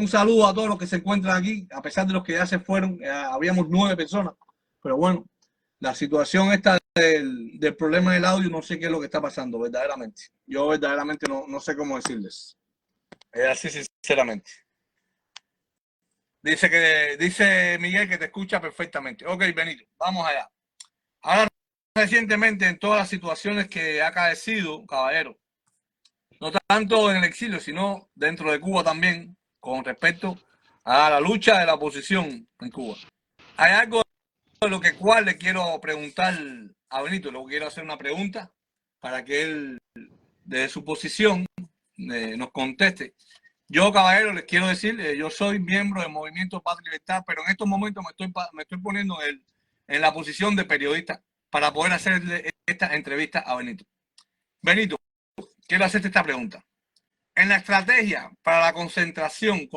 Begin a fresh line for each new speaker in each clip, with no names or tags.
un saludo a todos los que se encuentran aquí, a pesar de los que ya se fueron. Habíamos 9 personas, pero bueno, la situación esta del problema del audio, no sé qué es lo que está pasando verdaderamente. Yo verdaderamente no sé cómo decirles. Así sinceramente. Dice Miguel que te escucha perfectamente. Ok, Benito, vamos allá. Ahora, recientemente, en todas las situaciones que ha acaecido, caballero, no tanto en el exilio, sino dentro de Cuba también, con respecto a la lucha de la oposición en Cuba. Hay algo de lo que cual le quiero preguntar a Benito, le quiero hacer una pregunta para que él, desde su posición, nos conteste. Yo, caballero, les quiero decir, yo soy miembro del Movimiento Patria y Libertad, pero en estos momentos me estoy poniendo en la posición de periodista para poder hacerle esta entrevista a Benito. Benito, quiero hacerte esta pregunta. En la estrategia para la concertación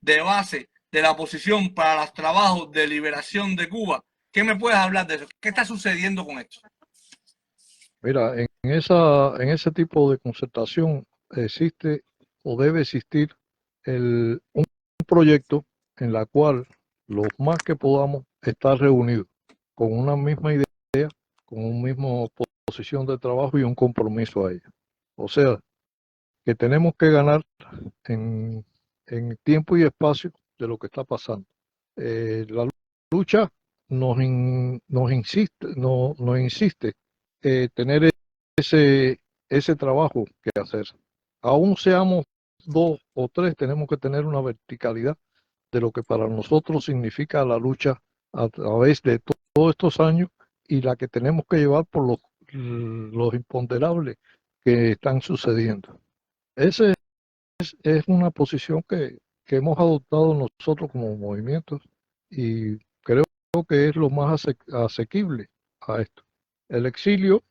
de base de la oposición para los trabajos de liberación de Cuba, ¿qué me puedes hablar de eso? ¿Qué está sucediendo con esto?
Mira, en ese tipo de concertación existe o debe existir un proyecto en la cual los más que podamos estar reunidos con una misma idea, con una misma posición de trabajo y un compromiso a ella. O sea, que tenemos que ganar en tiempo y espacio de lo que está pasando. La lucha nos insiste tener ese trabajo que hacer. Aún seamos 2 o 3, tenemos que tener una verticalidad de lo que para nosotros significa la lucha a través de todos estos años y la que tenemos que llevar por los imponderables que están sucediendo. Esa es una posición que hemos adoptado nosotros como movimientos y creo que es lo más asequible a esto. El exilio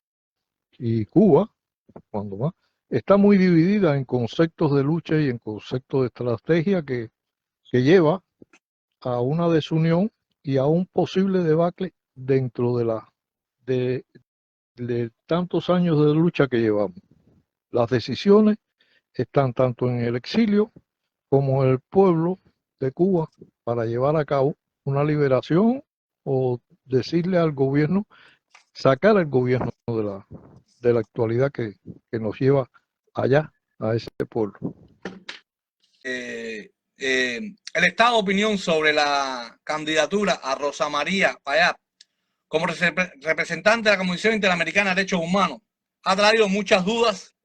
y Cuba, cuando más, está muy dividida en conceptos de lucha y en conceptos de estrategia que lleva a una desunión y a un posible debacle dentro de tantos años de lucha que llevamos. Las decisiones están tanto en el exilio como en el pueblo de Cuba para llevar a cabo una liberación o decirle al gobierno, sacar al gobierno de la actualidad que nos lleva allá, a ese pueblo.
El estado de opinión sobre la candidatura a Rosa María Payá como representante de la Comisión Interamericana de Derechos Humanos ha traído muchas dudas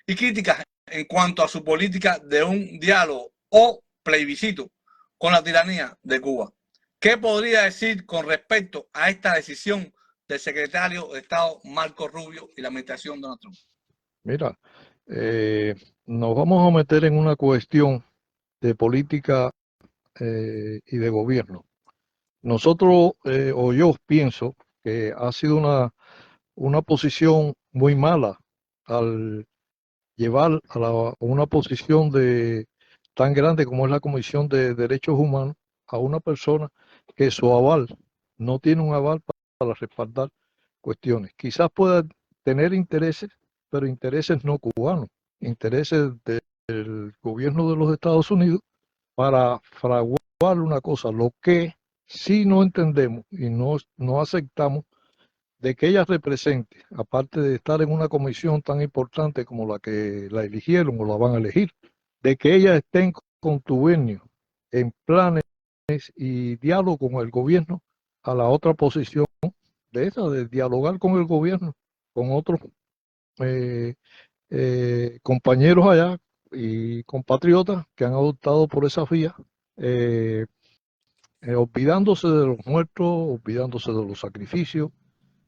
y críticas en cuanto a su política de un diálogo o plebiscito con la tiranía de Cuba. ¿Qué podría decir con respecto a esta decisión del secretario de Estado Marco Rubio y la administración de Donald Trump?
Mira, nos vamos a meter en una cuestión de política y de gobierno. Nosotros, o yo pienso que ha sido una posición muy mala al llevar a una posición tan grande como es la Comisión de Derechos Humanos a una persona que su aval no tiene un aval para respaldar cuestiones. Quizás pueda tener intereses, pero intereses no cubanos, intereses del gobierno de los Estados Unidos para fraguar una cosa, lo que sí no entendemos y no aceptamos de que ella represente, aparte de estar en una comisión tan importante como la que la eligieron o la van a elegir, de que ella esté en contubernio, en planes y diálogo con el gobierno, a la otra posición de dialogar con el gobierno, con otros compañeros allá y compatriotas que han adoptado por esa vía, olvidándose de los muertos, olvidándose de los sacrificios,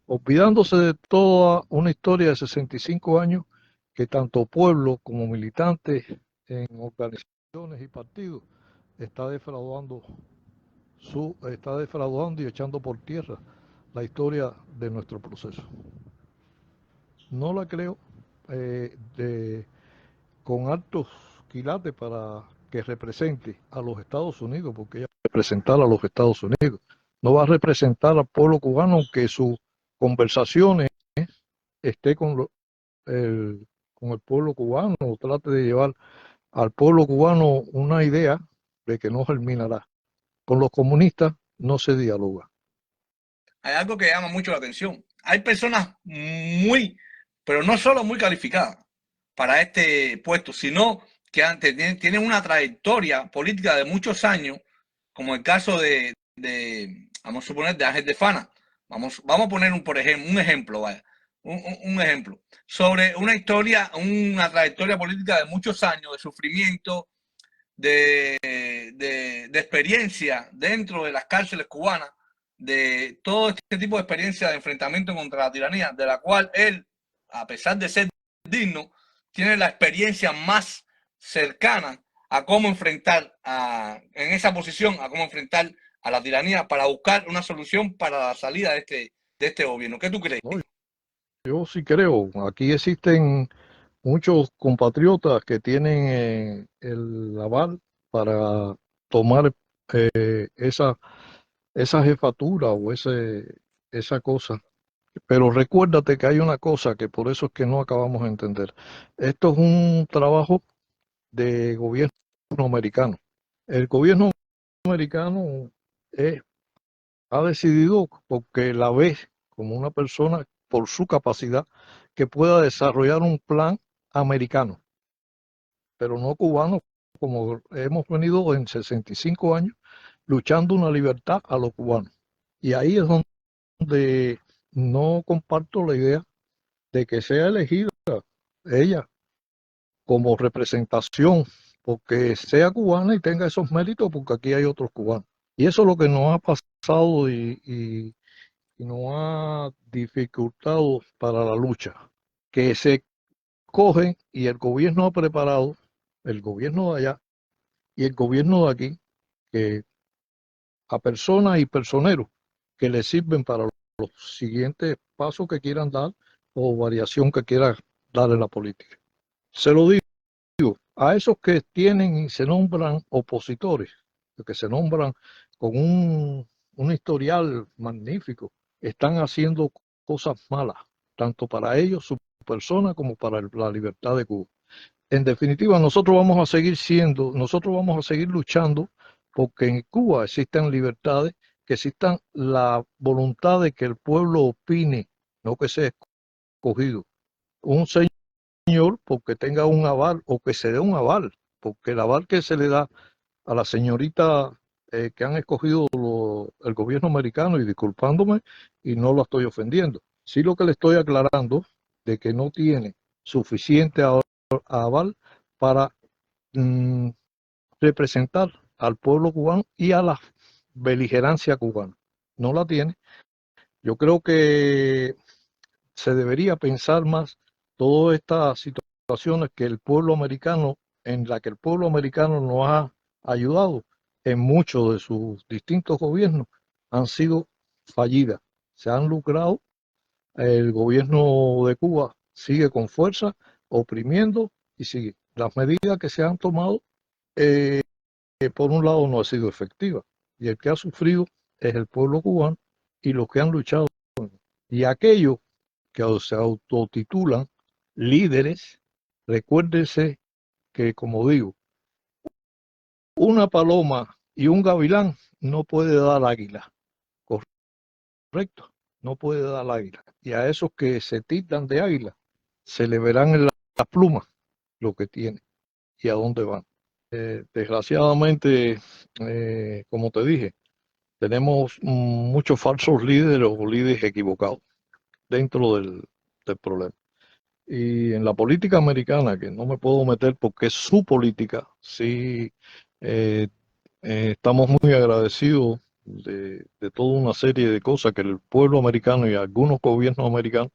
olvidándose de toda una historia de 65 años que tanto pueblo como militantes en organizaciones y partidos está defraudando y echando por tierra la historia de nuestro proceso. No la creo con altos quilates para que represente a los Estados Unidos, porque ella va a representar a los Estados Unidos. No va a representar al pueblo cubano, aunque sus conversaciones esté con el pueblo cubano, o trate de llevar al pueblo cubano una idea de que no germinará. Con los comunistas no se dialoga.
Hay algo que llama mucho la atención. Hay personas muy, pero no solo muy calificadas para este puesto, sino que antes tienen una trayectoria política de muchos años, como el caso vamos a suponer, de Ángel de Fana. Vamos a poner un ejemplo, vaya, un ejemplo, sobre una trayectoria política de muchos años, de sufrimiento, de experiencia dentro de las cárceles cubanas, de todo este tipo de experiencia de enfrentamiento contra la tiranía, de la cual él, a pesar de ser digno, tiene la experiencia más cercana a cómo enfrentar en esa posición, a cómo enfrentar a la tiranía para buscar una solución para la salida de este gobierno. ¿Qué tú crees?
No, yo sí creo, aquí existen muchos compatriotas que tienen el aval para tomar esa jefatura o esa cosa. Pero recuérdate que hay una cosa que por eso es que no acabamos de entender. Esto es un trabajo de gobierno americano. El gobierno americano eh, ha decidido, porque la ve como una persona por su capacidad, que pueda desarrollar un plan americano, pero no cubano, como hemos venido en 65 años luchando una libertad a los cubanos. Y ahí es donde no comparto la idea de que sea elegida ella como representación, porque sea cubana y tenga esos méritos, porque aquí hay otros cubanos. Y eso es lo que nos ha pasado y nos ha dificultado para la lucha, que se cogen y el gobierno ha preparado, el gobierno de allá y el gobierno de aquí, que a personas y personeros que les sirven para los siguientes pasos que quieran dar o variación que quieran dar en la política. Se lo digo a esos que tienen y se nombran opositores, que se nombran con un historial magnífico, están haciendo cosas malas, tanto para ellos, su persona, como para la libertad de Cuba. En definitiva, nosotros vamos a seguir luchando porque en Cuba existan libertades, que existan la voluntad de que el pueblo opine, no que sea escogido. Un señor porque tenga un aval o que se dé un aval, porque el aval que se le da a la señorita que han escogido el gobierno americano, y disculpándome, y no lo estoy ofendiendo, sí lo que le estoy aclarando de que no tiene suficiente aval para mm, representar al pueblo cubano y a la beligerancia cubana. No la tiene. Yo creo que se debería pensar más todas estas situaciones que el pueblo americano, en la que el pueblo americano nos ha ayudado en muchos de sus distintos gobiernos, han sido fallidas. Se han lucrado. El gobierno de Cuba sigue con fuerza, oprimiendo y sigue. Las medidas que se han tomado, por un lado, no han sido efectivas. Y el que ha sufrido es el pueblo cubano y los que han luchado. Y aquellos que se autotitulan líderes, recuérdense que, como digo, una paloma y un gavilán no puede dar águila, correcto, no puede dar águila. Y a esos que se tildan de águila, se le verán en las plumas lo que tienen y a dónde van. Desgraciadamente, como te dije, tenemos muchos falsos líderes o líderes equivocados dentro del problema. Y en la política americana, que no me puedo meter porque es su política, sí, eh, estamos muy agradecidos de toda una serie de cosas que el pueblo americano y algunos gobiernos americanos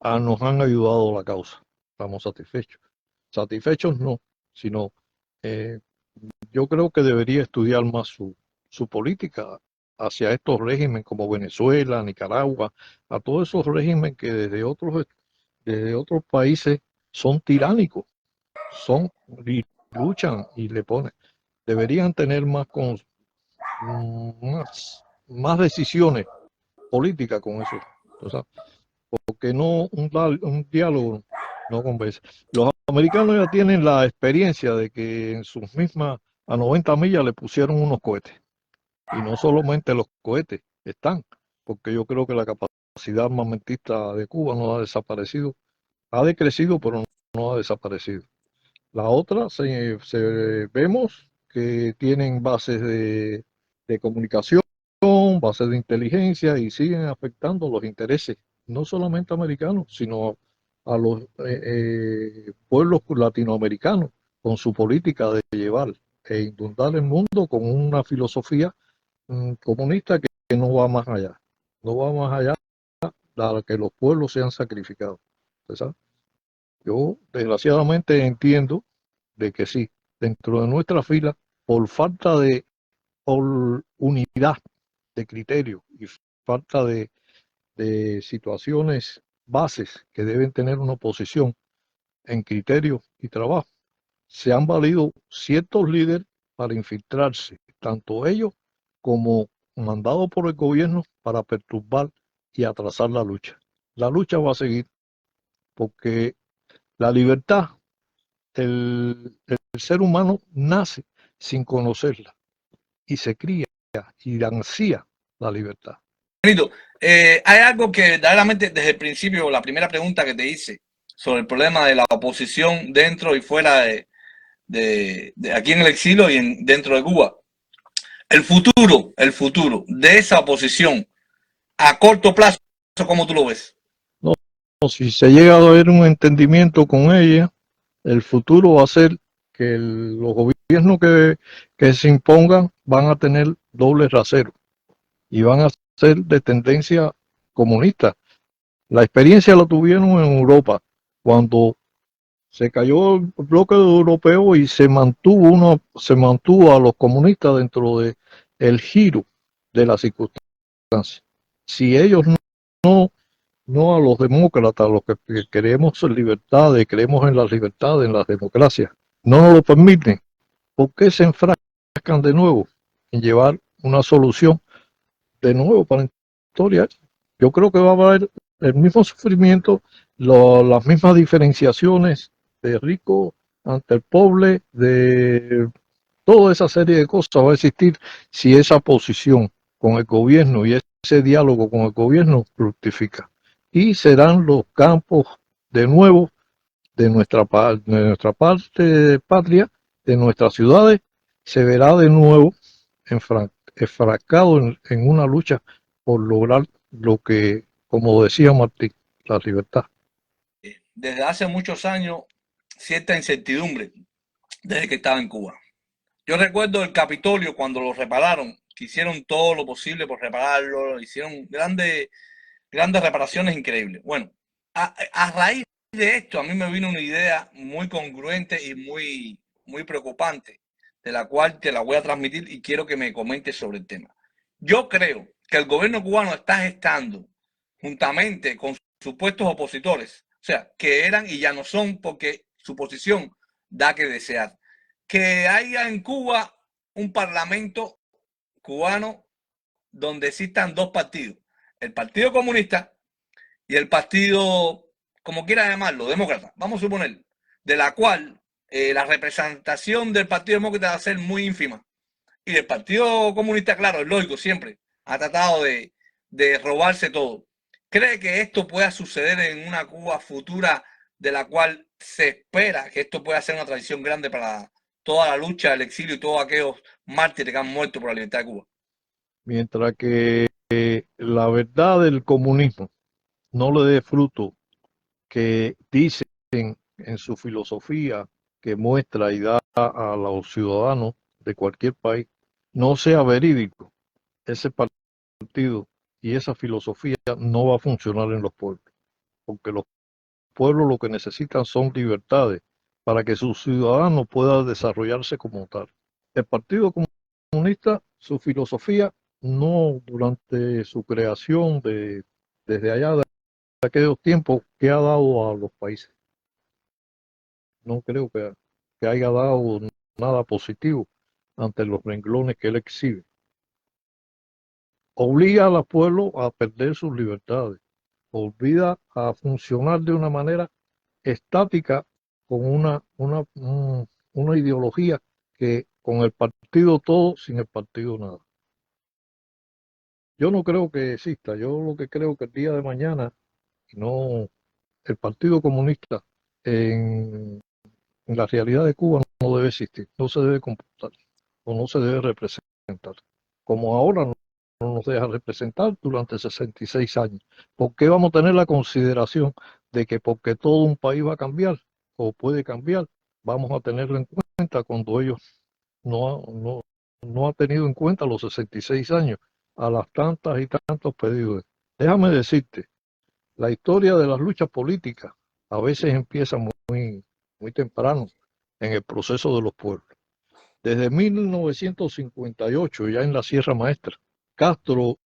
nos han ayudado a la causa. Estamos satisfechos. Satisfechos no, sino eh, yo creo que debería estudiar más su política hacia estos regímenes como Venezuela, Nicaragua, a todos esos regímenes que desde otros países son tiránicos, son y luchan y le ponen. Deberían tener más decisiones políticas con eso. O sea, porque no un diálogo no convence. Los americanos ya tienen la experiencia de que en sus mismas a 90 millas le pusieron unos cohetes. Y no solamente los cohetes están, porque yo creo que la capacidad armamentista de Cuba no ha desaparecido, ha decrecido, pero no ha desaparecido. La otra, vemos que tienen bases de comunicación, bases de inteligencia y siguen afectando los intereses, no solamente americanos, sino a los pueblos latinoamericanos con su política de llevar e inundar el mundo con una filosofía comunista que no va más allá, no va más allá de que los pueblos sean sacrificados. ¿Sabes? Yo desgraciadamente entiendo de que sí, dentro de nuestra fila, por falta de unidad de criterio y falta de situaciones bases que deben tener una oposición en criterio y trabajo, se han valido ciertos líderes para infiltrarse, tanto ellos como mandados por el gobierno para perturbar y atrasar la lucha. La lucha va a seguir porque la libertad, el ser humano nace sin conocerla y se cría y ansía la libertad.
Hay algo que verdaderamente desde el principio, la primera pregunta que te hice sobre el problema de la oposición dentro y fuera de aquí en el exilio y dentro de Cuba. El futuro de esa oposición a corto plazo, ¿cómo tú lo ves?
No, si se llega a haber un entendimiento con ella, el futuro va a ser que los gobiernos que se impongan van a tener doble rasero y van a ser de tendencia comunista. La experiencia la tuvieron en Europa, cuando se cayó el bloque europeo y se mantuvo a los comunistas dentro de el giro de las circunstancias. Si ellos no a los demócratas, los que queremos libertades, creemos en las libertades, en las democracias, no nos lo permiten, ¿por qué se enfrascan de nuevo en llevar una solución de nuevo para la historia? Yo creo que va a haber el mismo sufrimiento, las mismas diferenciaciones de rico ante el pobre, de toda esa serie de cosas va a existir si esa posición con el gobierno y ese diálogo con el gobierno fructifica. Y serán los campos de nuevo de nuestra parte patria, de nuestras ciudades, se verá de nuevo enfrascado en una lucha por lograr lo que, como decía Martín, la libertad.
Desde hace muchos años, cierta incertidumbre desde que estaba en Cuba. Yo recuerdo el Capitolio cuando lo repararon, que hicieron todo lo posible por repararlo, hicieron grandes reparaciones increíbles. Bueno, a raíz de esto, a mí me vino una idea muy congruente y muy preocupante, de la cual te la voy a transmitir y quiero que me comentes sobre el tema. Yo creo que el gobierno cubano está gestando, juntamente con supuestos opositores, o sea, que eran y ya no son porque su posición da que desear, que haya en Cuba un parlamento cubano donde existan dos partidos, el Partido Comunista y el partido, como quiera llamarlo, demócrata, vamos a suponer, de la cual la representación del Partido Demócrata va a ser muy ínfima. Y el Partido Comunista, claro, es lógico, siempre ha tratado de robarse todo. ¿Cree que esto pueda suceder en una Cuba futura de la cual se espera que esto pueda ser una tradición grande para toda la lucha del exilio y todos aquellos mártires que han muerto por la libertad de Cuba?
Mientras que la verdad del comunismo no le dé fruto que dicen en su filosofía que muestra y da a los ciudadanos de cualquier país, no sea verídico, ese partido y esa filosofía no va a funcionar en los pueblos, porque los pueblos lo que necesitan son libertades para que sus ciudadanos puedan desarrollarse como tal. El Partido Comunista, su filosofía, no durante su creación desde allá de aquellos tiempos que ha dado a los países. No creo que haya dado nada positivo ante los renglones que él exhibe. Obliga al pueblo a perder sus libertades, obliga a funcionar de una manera estática con una ideología que con el partido todo, sin el partido nada. Yo no creo que exista. Yo lo que creo que el día de mañana, no, el Partido Comunista en la realidad de Cuba no debe existir, no se debe comportar o no se debe representar. Como ahora no nos deja representar durante 66 años. ¿Por qué vamos a tener la consideración de que porque todo un país va a cambiar o puede cambiar, vamos a tenerlo en cuenta cuando ellos no ha tenido en cuenta los 66 años a las tantas y tantos pedidos? Déjame decirte, la historia de las luchas políticas a veces empieza muy temprano en el proceso de los pueblos. Desde 1958, ya en la Sierra Maestra, Castro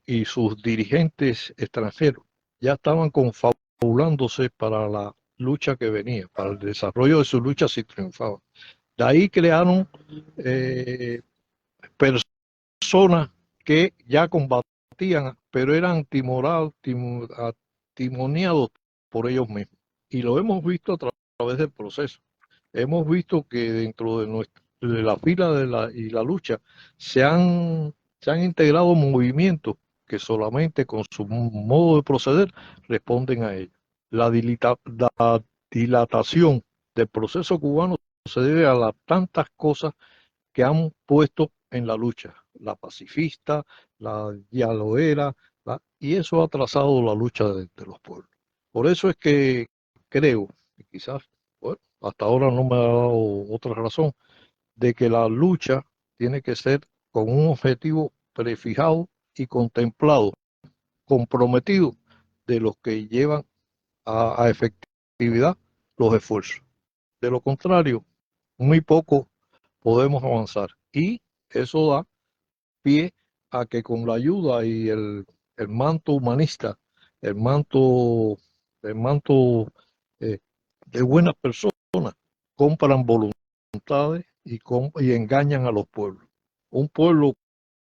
y sus dirigentes extranjeros ya estaban confabulándose para la lucha que venía, para el desarrollo de su lucha si triunfaba. De ahí crearon personas que ya combatían, pero eran timoniados por ellos mismos. Y lo hemos visto a través del proceso. Hemos visto que dentro de la fila y la lucha se han integrado movimientos que solamente con su modo de proceder responden a ello. La dilatación del proceso cubano se debe a las tantas cosas que han puesto en la lucha, la pacifista, la dialoguera, y eso ha atrasado la lucha de los pueblos. Por eso es que creo, y quizás, bueno, hasta ahora no me ha dado otra razón, de que la lucha tiene que ser con un objetivo prefijado y contemplado, comprometido de los que llevan a efectividad los esfuerzos. De lo contrario, muy poco podemos avanzar. Y eso da pie a que con la ayuda y el manto humanista, el manto, el manto eh, de buenas personas, compran voluntades y engañan a los pueblos. Un pueblo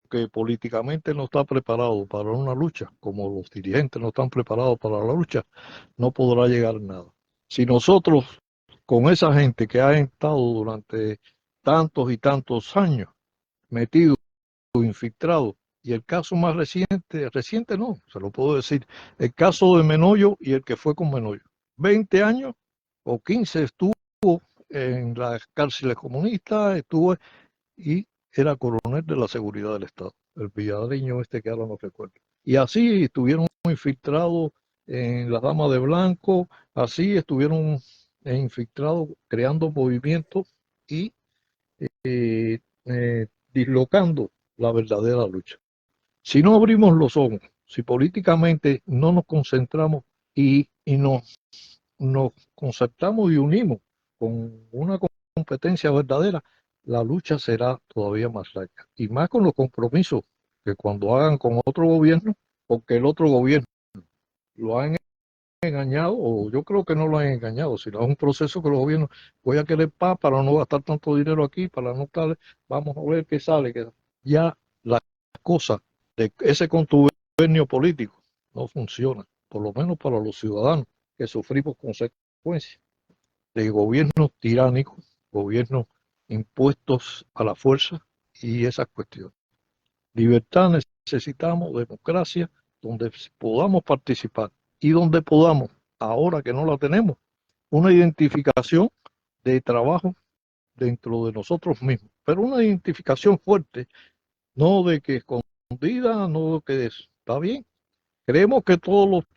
que políticamente no está preparado para una lucha, como los dirigentes no están preparados para la lucha, no podrá llegar a nada. Si nosotros, con esa gente que ha estado durante tantos y tantos años metidos, infiltrados, y el caso más reciente no, se lo puedo decir, el caso de Menoyo y el que fue con Menoyo, 20 años o 15 estuvo en las cárceles comunistas, estuvo y era coronel de la seguridad del Estado, el villareño este que ahora no recuerdo. Y así estuvieron infiltrados en las damas de blanco, así estuvieron infiltrados creando movimientos y dislocando la verdadera lucha. Si no abrimos los ojos, si políticamente no nos concentramos y nos concertamos y unimos con una competencia verdadera, la lucha será todavía más larga. Y más con los compromisos que cuando hagan con otro gobierno, porque el otro gobierno lo han engañado, o yo creo que no lo han engañado, sino es un proceso que los gobiernos voy a querer paz para no gastar tanto dinero aquí, para no estar, vamos a ver qué sale, que ya las cosas de ese contubernio político no funciona, por lo menos para los ciudadanos que sufrimos consecuencias de gobiernos tiránicos, gobiernos impuestos a la fuerza y esas cuestiones. Libertad necesitamos, democracia, donde podamos participar y donde podamos, ahora que no la tenemos, una identificación de trabajo dentro de nosotros mismos, pero una identificación fuerte, no de que escondida, no de que está bien. Creemos que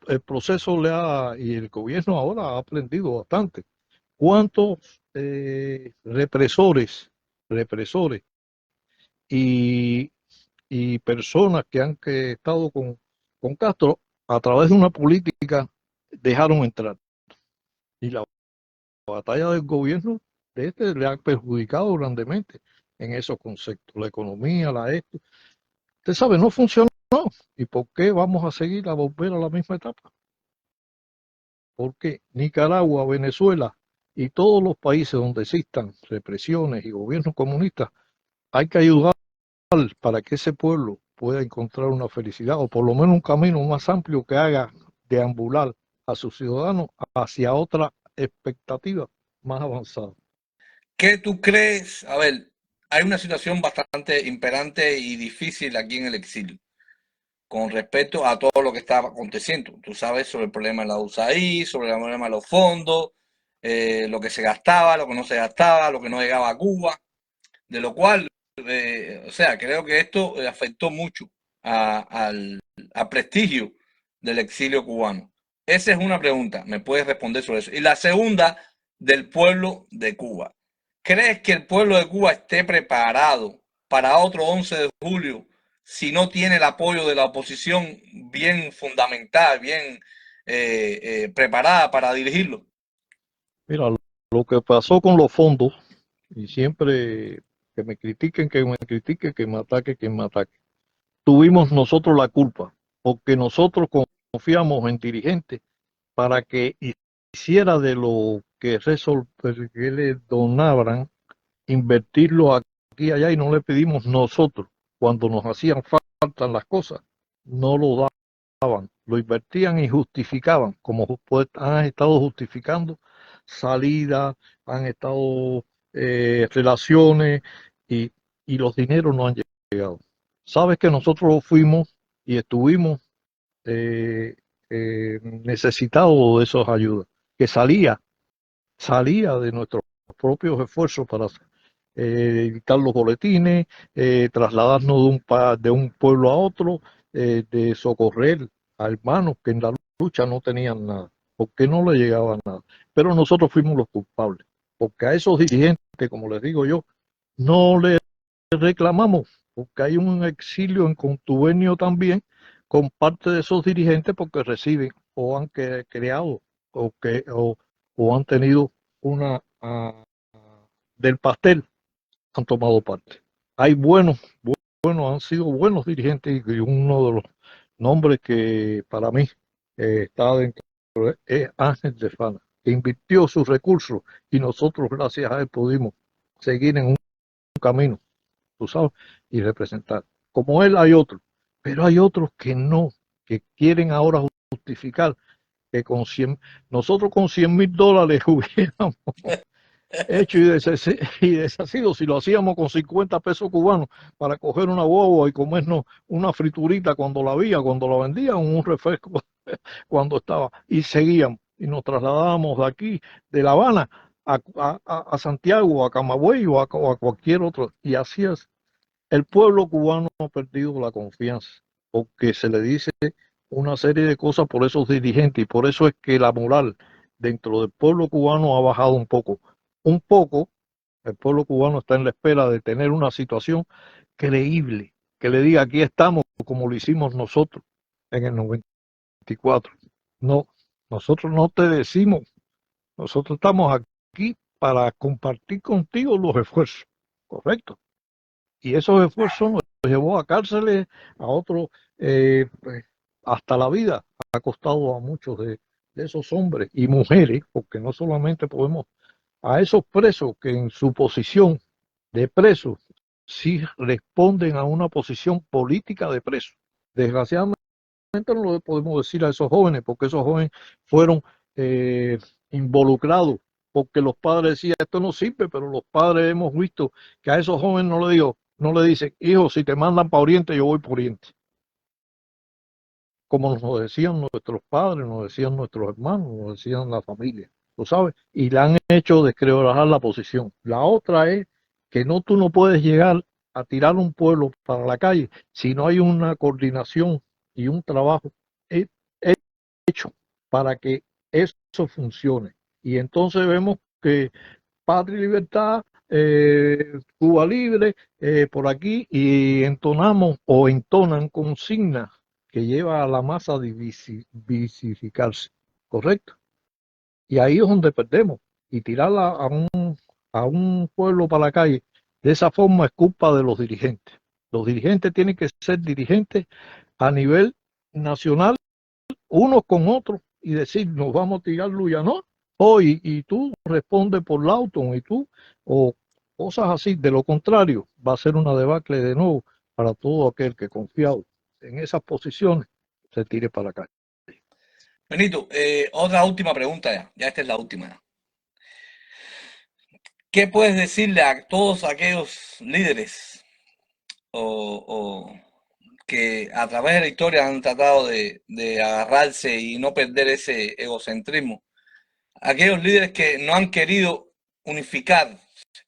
el proceso y el gobierno ahora ha aprendido bastante. ¿Cuántos represores y personas que estado con Castro a través de una política dejaron entrar? Y la batalla del gobierno de le ha perjudicado grandemente en esos conceptos, la economía, esto. Usted sabe, no funcionó. ¿Y por qué vamos a seguir a volver a la misma etapa? Porque Nicaragua, Venezuela y todos los países donde existan represiones y gobiernos comunistas, hay que ayudar para que ese pueblo pueda encontrar una felicidad o por lo menos un camino más amplio que haga deambular a sus ciudadanos hacia otra expectativa más avanzado.
¿Qué tú crees? A ver, hay una situación bastante imperante y difícil aquí en el exilio con respecto a todo lo que estaba aconteciendo. Tú sabes sobre el problema de la USAID, sobre el problema de los fondos, lo que se gastaba, lo que no se gastaba, lo que no llegaba a Cuba, de lo cual, o sea, creo que esto afectó mucho al prestigio del exilio cubano. Esa es una pregunta, me puedes responder sobre eso. Y la segunda, del pueblo de Cuba. ¿Crees que el pueblo de Cuba esté preparado para otro 11 de julio si no tiene el apoyo de la oposición bien fundamentada, bien preparada para dirigirlo?
Mira, lo que pasó con los fondos, y siempre que me critiquen, que me critiquen, que me ataque, que me ataque. Tuvimos nosotros la culpa, porque nosotros confiamos en dirigentes para que hiciera de lo que, que le donaban, invertirlo aquí y allá, y no le pedimos nosotros, cuando nos hacían falta las cosas, no lo daban, lo invertían y justificaban, como pues, han estado justificando salidas, han estado relaciones y, y los dineros no han llegado. Sabes que nosotros fuimos y estuvimos necesitados de esas ayudas, que salía de nuestros propios esfuerzos para editar los boletines, trasladarnos de un pueblo a otro, de socorrer a hermanos que en la lucha no tenían nada, porque no le llegaba nada. Pero nosotros fuimos los culpables, porque a esos dirigentes, como les digo yo, no les reclamamos, porque hay un exilio en contubernio también con parte de esos dirigentes porque reciben o han creado o han tenido una del pastel, han tomado parte. Hay buenos, han sido buenos dirigentes y uno de los nombres que para mí está dentro es Ángel de Fana, que invirtió sus recursos y nosotros gracias a él pudimos seguir en un camino, tú sabes, y representar. Como él hay otros, pero hay otros que no, que quieren ahora justificar que con 100, nosotros con $100,000 hubiéramos hecho y deshacido si lo hacíamos con 50 pesos cubanos para coger una boba y comernos una friturita cuando la había, cuando la vendían, un refresco cuando estaba, y seguíamos y nos trasladábamos de aquí, de La Habana, a Santiago, a Camagüey o a cualquier otro, y así es. El pueblo cubano ha perdido la confianza porque se le dice una serie de cosas por esos dirigentes y por eso es que la moral dentro del pueblo cubano ha bajado un poco. Un poco, el pueblo cubano está en la espera de tener una situación creíble, que le diga aquí estamos como lo hicimos nosotros en el 94. No, nosotros no te decimos, nosotros estamos aquí para compartir contigo los esfuerzos, ¿correcto? Y esos esfuerzos nos llevó a cárceles, a otros, pues, hasta la vida ha costado a muchos de esos hombres y mujeres, porque no solamente podemos, a esos presos que en su posición de presos sí responden a una posición política de preso. Desgraciadamente no lo podemos decir a esos jóvenes, porque esos jóvenes fueron involucrados, porque los padres decían, esto no sirve, pero los padres hemos visto que a esos jóvenes no le dicen, hijo, si te mandan para Oriente, yo voy por Oriente. Como nos decían nuestros padres, nos decían nuestros hermanos, nos decían la familia, ¿lo sabes? Y le han hecho descreorajar la posición. La otra es que no, tú no puedes llegar a tirar un pueblo para la calle si no hay una coordinación y un trabajo hecho para que eso funcione. Y entonces vemos que Patria y Libertad, Cuba Libre, por aquí, y entonamos o entonan consignas que lleva a la masa a visificarse, ¿correcto? Y ahí es donde perdemos. Y tirarla a un pueblo para la calle de esa forma es culpa de los dirigentes. Los dirigentes tienen que ser dirigentes a nivel nacional unos con otros y decir, nos vamos a tirar luya, ¿no? Hoy, y tú respondes por Lawton y tú, o cosas así. De lo contrario, va a ser una debacle de nuevo para todo aquel que confiado en esas posiciones se tire para acá.
Benito, otra última pregunta ya. Ya esta es la última. ¿qué puedes decirle a todos aquellos líderes o que a través de la historia han tratado de agarrarse y no perder ese egocentrismo? Aquellos líderes que no han querido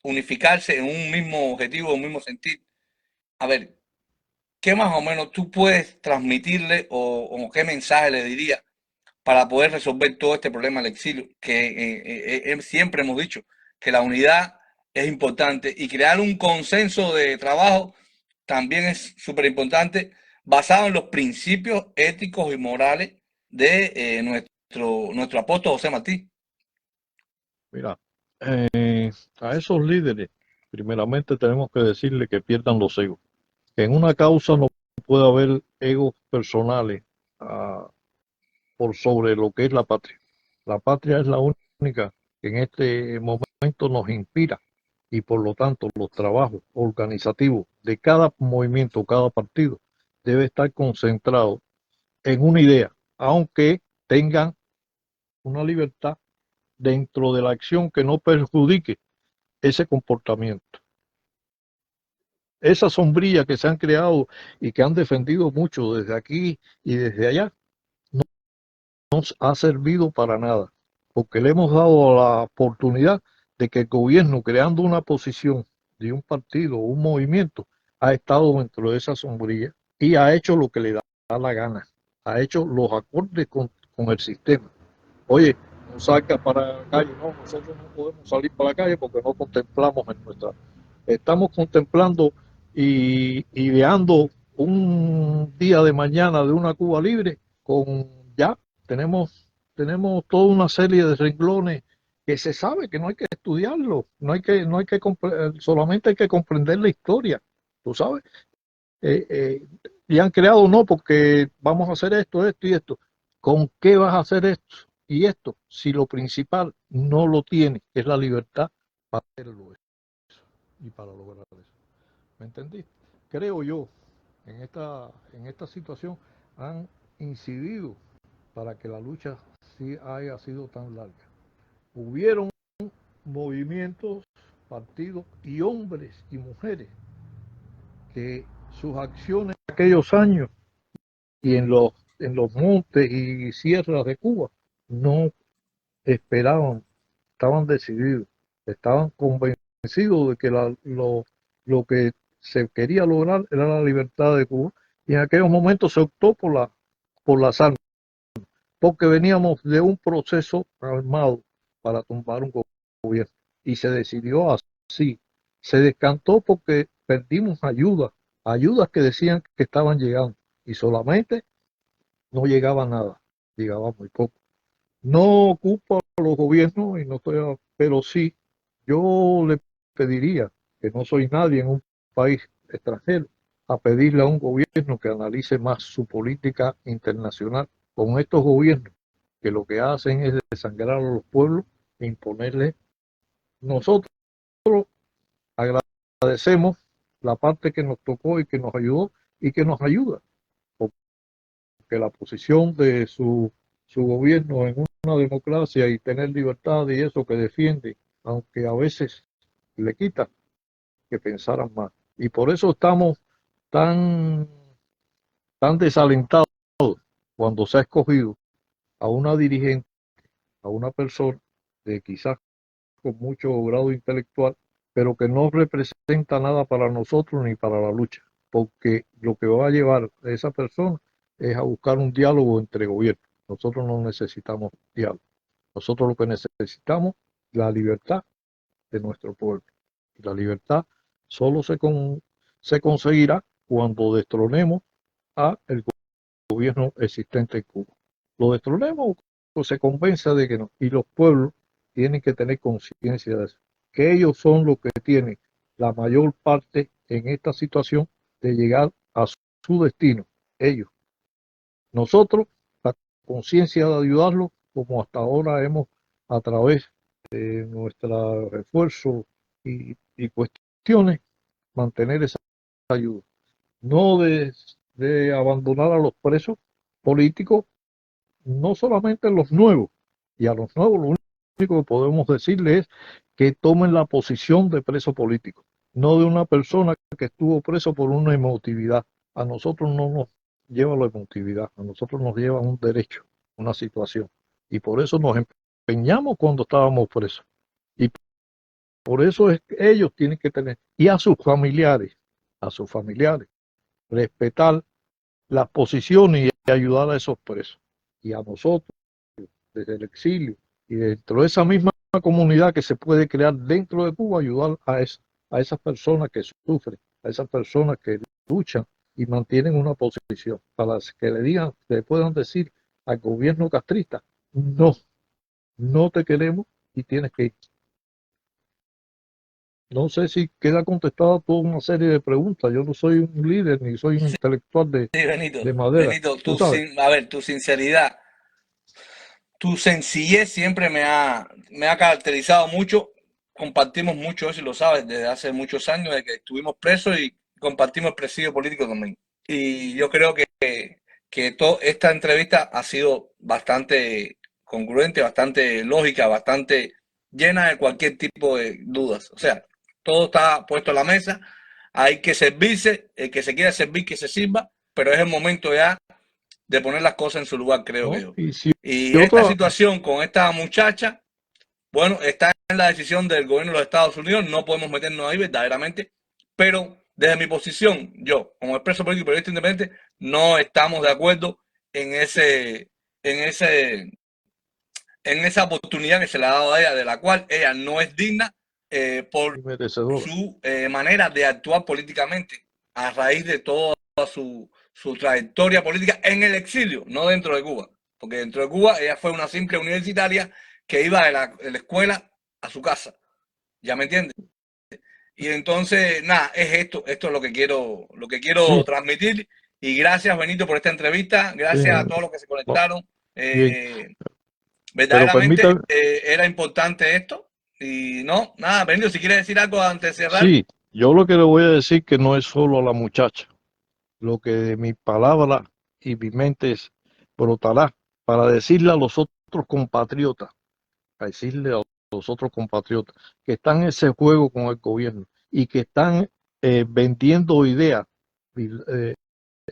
unificarse en un mismo objetivo, un mismo sentir. A ver, ¿qué más o menos tú puedes transmitirle o qué mensaje le dirías para poder resolver todo este problema del exilio? Que siempre hemos dicho que la unidad es importante y crear un consenso de trabajo también es súper importante, basado en los principios éticos y morales de nuestro apóstol José Martí.
Mira, a esos líderes, primeramente tenemos que decirle que pierdan los egos. Que en una causa no puede haber egos personales por sobre lo que es la patria. La patria es la única que en este momento nos inspira y por lo tanto los trabajos organizativos de cada movimiento, cada partido, debe estar concentrado en una idea, aunque tengan una libertad dentro de la acción que no perjudique ese comportamiento. Esa sombrilla que se han creado y que han defendido mucho desde aquí y desde allá, no nos ha servido para nada, porque le hemos dado la oportunidad de que el gobierno, creando una posición de un partido o un movimiento, ha estado dentro de esa sombrilla y ha hecho lo que le da la gana, ha hecho los acordes con el sistema. Oye, no salgas para la calle, no, nosotros no podemos salir para la calle porque no contemplamos en nuestra... Estamos contemplando y ideando un día de mañana de una Cuba libre con ya tenemos toda una serie de renglones que se sabe que no hay que estudiarlo, no hay que solamente hay que comprender la historia, tú sabes, eh, eh, y han creado no porque vamos a hacer esto y esto. ¿Con qué vas a hacer esto y esto si lo principal no lo tiene, que es la libertad para hacerlo y para lograr eso? ¿Me entendiste? Creo yo, en esta situación han incidido para que la lucha sí haya sido tan larga. Hubieron movimientos, partidos y hombres y mujeres que sus acciones en aquellos años y en los montes y sierras de Cuba no esperaban, estaban decididos, estaban convencidos de que lo que se quería lograr era la libertad de Cuba y en aquellos momentos se optó por las armas, porque veníamos de un proceso armado para tumbar un gobierno y se decidió así. Se descantó porque perdimos ayudas que decían que estaban llegando y solamente no llegaba nada, llegaba muy poco. No ocupo a los gobiernos y no estoy, pero sí, yo le pediría, que no soy nadie en un país extranjero, a pedirle a un gobierno que analice más su política internacional con estos gobiernos, que lo que hacen es desangrar a los pueblos e imponerles. Nosotros agradecemos la parte que nos tocó y que nos ayudó y que nos ayuda, porque la posición de su gobierno en una democracia y tener libertad y eso que defiende, aunque a veces le quita, que pensaran más. Y por eso estamos tan, tan desalentados cuando se ha escogido a una dirigente, a una persona de quizás con mucho grado intelectual, pero que no representa nada para nosotros ni para la lucha, porque lo que va a llevar a esa persona es a buscar un diálogo entre gobiernos. Nosotros no necesitamos diálogo. Nosotros lo que necesitamos es la libertad de nuestro pueblo. Y la libertad solo se conseguirá cuando destronemos a el gobierno existente en Cuba. Lo destronemos o se convenza de que no. Y los pueblos tienen que tener conciencia de eso, que ellos son los que tienen la mayor parte en esta situación de llegar a su destino. Ellos. Nosotros, la conciencia de ayudarlos, como hasta ahora hemos, a través de nuestro esfuerzo y cuestiones, mantener esa ayuda. No de abandonar a los presos políticos, no solamente los nuevos, y a los nuevos lo único que podemos decirle es que tomen la posición de preso político, no de una persona que estuvo preso por una emotividad. A nosotros no nos lleva la emotividad, a nosotros nos lleva un derecho, una situación. Y por eso nos empeñamos cuando estábamos presos. Y por eso es que ellos tienen que tener, y a sus familiares, respetar las posiciones y ayudar a esos presos. Y a nosotros, desde el exilio y dentro de esa misma comunidad que se puede crear dentro de Cuba, ayudar a esas personas que sufren, a esas personas que luchan y mantienen una posición, para que le digan, le puedan decir al gobierno castrista, no, no te queremos y tienes que ir. No sé si queda contestada toda una serie de preguntas. Yo no soy un líder ni soy un intelectual
Sí, Benito,
de madera.
Benito,
¿Tú sabes?
a ver, tu sinceridad, tu sencillez siempre me ha caracterizado mucho. Compartimos mucho eso y lo sabes desde hace muchos años, de que estuvimos presos y compartimos el presidio político también. Y yo creo que toda esta entrevista ha sido bastante congruente, bastante lógica, bastante llena de cualquier tipo de dudas. O sea, todo está puesto en la mesa, hay que servirse, el que se quiera servir, que se sirva, pero es el momento ya de poner las cosas en su lugar, creo
¿No?
que yo.
Y si
Y esta
otra,
situación con esta muchacha, bueno, está en la decisión del gobierno de los Estados Unidos, no podemos meternos ahí verdaderamente, pero desde mi posición, yo, como expreso político y periodista independiente, no estamos de acuerdo en ese, en esa oportunidad que se le ha dado a ella, de la cual ella no es digna por
merecedora.
su manera de actuar políticamente a raíz de toda su trayectoria política en el exilio, no dentro de Cuba. Porque dentro de Cuba ella fue una simple universitaria que iba de la escuela a su casa. ¿Ya me entiendes? Y entonces, nada, esto es lo que quiero
Sí,
transmitir. Y gracias, Benito, por esta entrevista. Gracias a
bien,
todos los que se conectaron.
bien. Pero
Verdaderamente
permítame,
era importante esto. Y no, nada, Benito, si quieres decir algo antes de cerrar.
sí, yo lo que le voy a decir que no es solo a la muchacha, lo que de mi palabra y mi mente brotará para decirle a los otros compatriotas, a decirle a los otros compatriotas que están en ese juego con el gobierno y que están vendiendo ideas eh,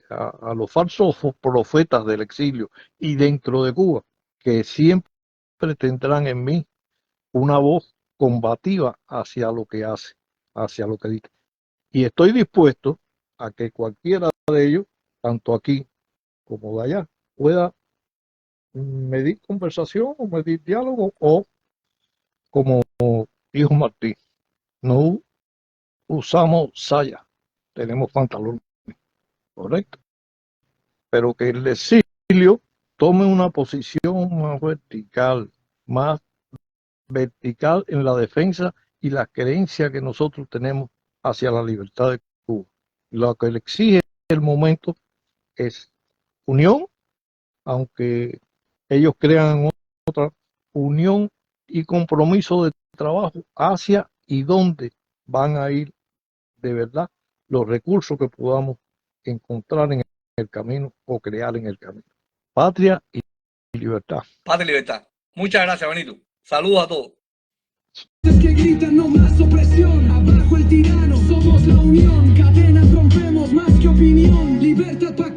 a los falsos profetas del exilio y dentro de Cuba, que siempre tendrán en mí una voz combativa hacia lo que hace, hacia lo que dice. Y estoy dispuesto a que cualquiera de ellos, tanto aquí como de allá, pueda medir conversación o medir diálogo o, como dijo Martín, no usamos saya, tenemos pantalones, correcto, pero que el exilio tome una posición más vertical en la defensa y la creencia que nosotros tenemos hacia la libertad de Cuba. Lo que le exige el momento es unión, aunque ellos crean otra unión y compromiso de trabajo hacia y dónde van a ir de verdad los recursos que podamos encontrar en el camino o crear en el camino. Patria y libertad.
Paz y libertad. Muchas gracias, Benito. Saludos a todos.
Que gritan no más opresión, abajo el tirano, somos la unión, cadenas rompemos más que opinión, libertad para